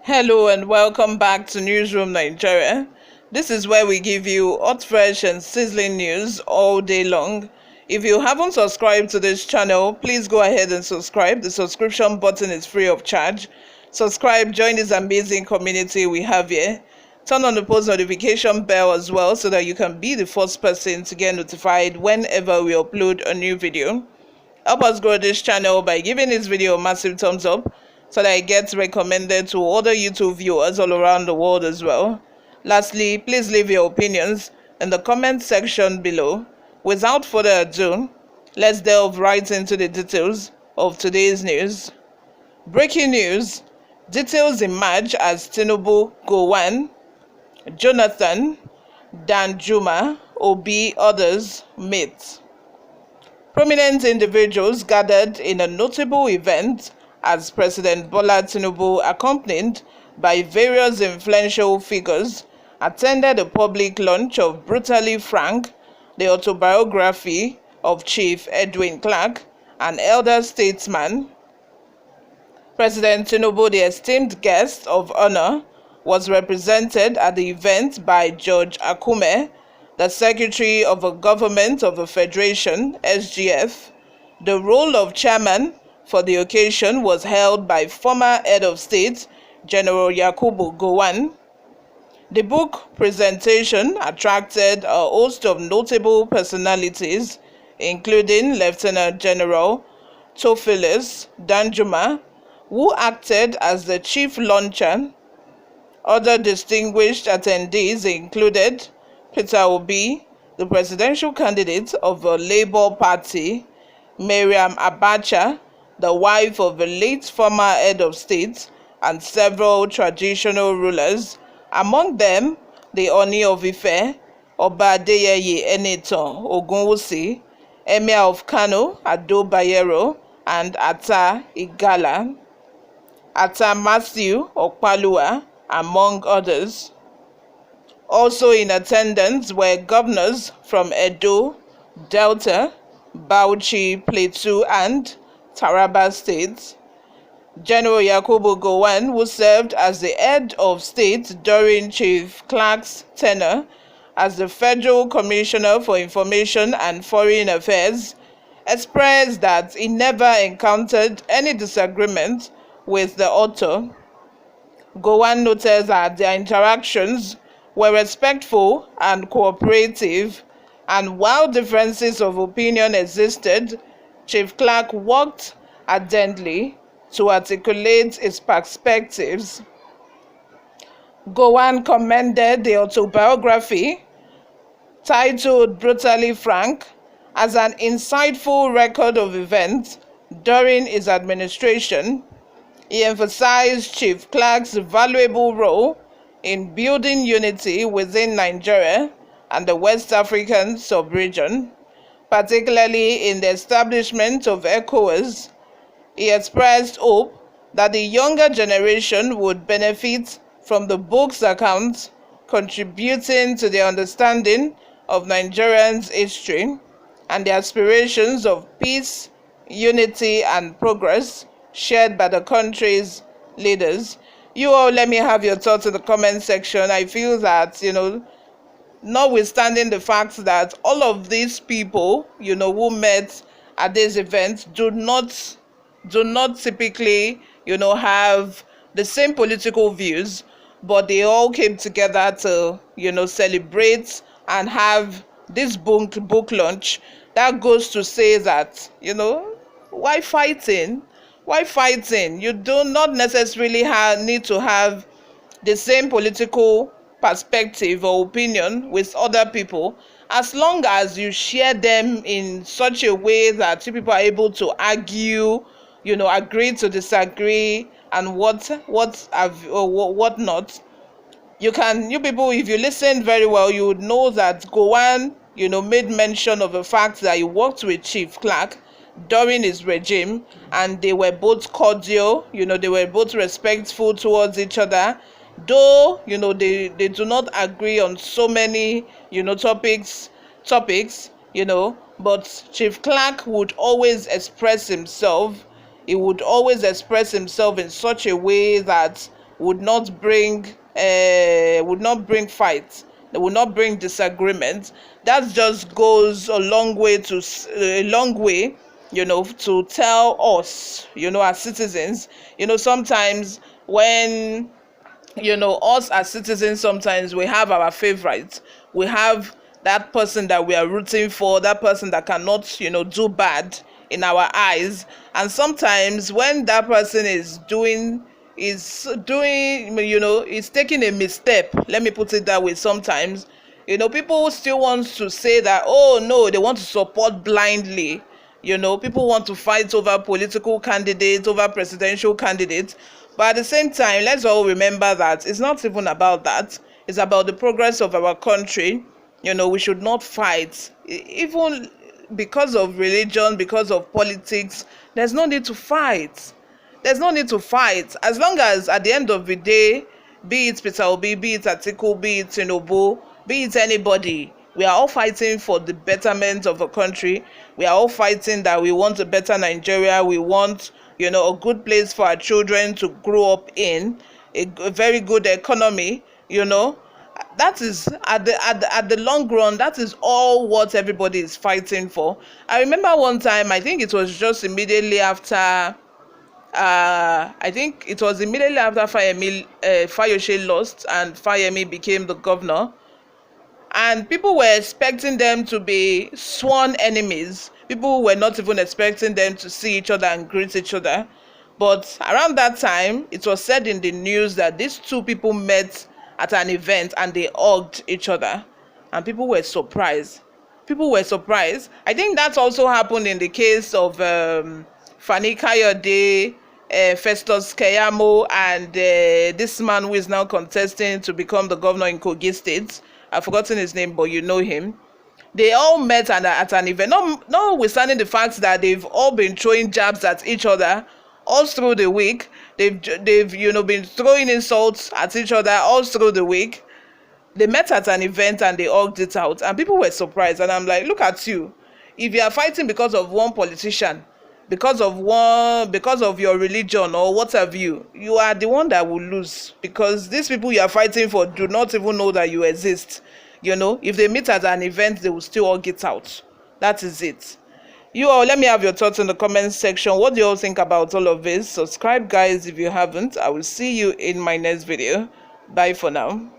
Hello and welcome back to Newsroom Nigeria. This is where we give you hot, fresh and sizzling news all day long. If you haven't subscribed to this channel, please go ahead and subscribe. The subscription button is free of charge. Subscribe, join this amazing community we have here. Turn on the post notification bell as well so that you can be the first person to get notified whenever we upload a new video. Help us grow this channel by giving this video a massive thumbs up so that it gets recommended to other YouTube viewers all around the world as well. Lastly, please leave your opinions in the comment section below. Without further ado, let's delve right into the details of today's news. Breaking news: details emerge as Tinubu, Gowon, Jonathan, Damjuma, Obi, others meet. Prominent individuals gathered in a notable event as President Bola Tinubu, accompanied by various influential figures, attended the public launch of Brutally Frank, the autobiography of Chief Edwin Clark, an elder statesman. President Tinubu, the esteemed guest of honor, was represented at the event by George Akume, the Secretary of the Government of the Federation, SGF. The role of chairman for the occasion was held by former head of state, General Yakubu Gowon. The book presentation attracted a host of notable personalities, including Lieutenant General Theophilus Damjuma, who acted as the chief launcher. Other distinguished attendees included Peter Obi, the presidential candidate of the Labour Party, Mariam Abacha, the wife of the late former head of state, and several traditional rulers, among them the Oni of Ife, Oba Adeyeye Enitan Ogunwusi, Emir of Kano, Ado Bayero, and Atta Igala, Atta Matthew Okpalua, among others. Also in attendance were governors from Edo, Delta, Bauchi, Plateau, and Taraba states. General Yakubu Gowon, who served as the head of state during Chief Clark's tenure as the Federal Commissioner for Information and Foreign Affairs, expressed that he never encountered any disagreement with the author. Gowon noted that their interactions were respectful and cooperative, and while differences of opinion existed, Chief Clark worked ardently to articulate his perspectives. Gowon commended the autobiography, titled Brutally Frank, as an insightful record of events during his administration. He emphasized Chief Clark's valuable role in building unity within Nigeria and the West African sub-region, particularly in the establishment of ECOWAS. He expressed hope that the younger generation would benefit from the book's accounts, contributing to the understanding of Nigerians' history and the aspirations of peace, unity, and progress shared by the country's leaders. You all, let me have your thoughts in the comment section. I feel that, notwithstanding the fact that all of these people, who met at this event do not typically, have the same political views, but they all came together to, celebrate and have this book launch. That goes to say that, why fighting? Why fighting? You do not necessarily need to have the same political perspective or opinion with other people, as long as you share them in such a way that two people are able to argue, agree to disagree, and what not. You people, if you listen very well, you would know that Gowon, made mention of the fact that he worked with Chief Clark during his regime, and they were both cordial, they were both respectful towards each other, though, they do not agree on so many, topics, but Chief Clark would always express himself. He would always express himself in such a way that would not bring fights, that would not bring disagreement. That just goes a long way, to tell us, as citizens, sometimes when, us as citizens, sometimes we have our favorites. We have that person that we are rooting for, that person that cannot, do bad in our eyes. And sometimes when that person is taking a misstep, let me put it that way. Sometimes, people still want to say that, oh no, they want to support blindly. People want to fight over political candidates, over presidential candidates. But at the same time, let's all remember that it's not even about that. It's about the progress of our country. We should not fight. Even because of religion, because of politics, there's no need to fight. There's no need to fight. As long as at the end of the day, be it Peter Obi, be it Atiku, be it Tinubu, be it anybody, we are all fighting for the betterment of the country. We are all fighting that we want a better Nigeria. We want, a good place for our children to grow up in, a very good economy. That is at the long run. That is all what everybody is fighting for. I remember one time, I think it was just immediately after. Fayose lost and Fayemi became the governor, and people were expecting them to be sworn enemies. People were not even expecting them to see each other and greet each other. But around that time, it was said in the news that these two people met at an event and they hugged each other, and people were surprised. I think that also happened in the case of Fani Kayode, Festus Keyamo, and this man who is now contesting to become the governor in Kogi State. I've forgotten his name, but you know him. They all met at an event, notwithstanding the fact that they've all been throwing jabs at each other all through the week. They've been throwing insults at each other all through the week. They met at an event and they hugged it out, and people were surprised. And I'm like, look at you. If you are fighting because of one politician, because of your religion or what have you, you are the one that will lose, because these people you are fighting for do not even know that you exist. If they meet at an event, they will still hug it out. That is it. You all, let me have your thoughts in the comment section. What do you all think about all of this? Subscribe, guys, if you haven't. I will see you in my next video. Bye for now.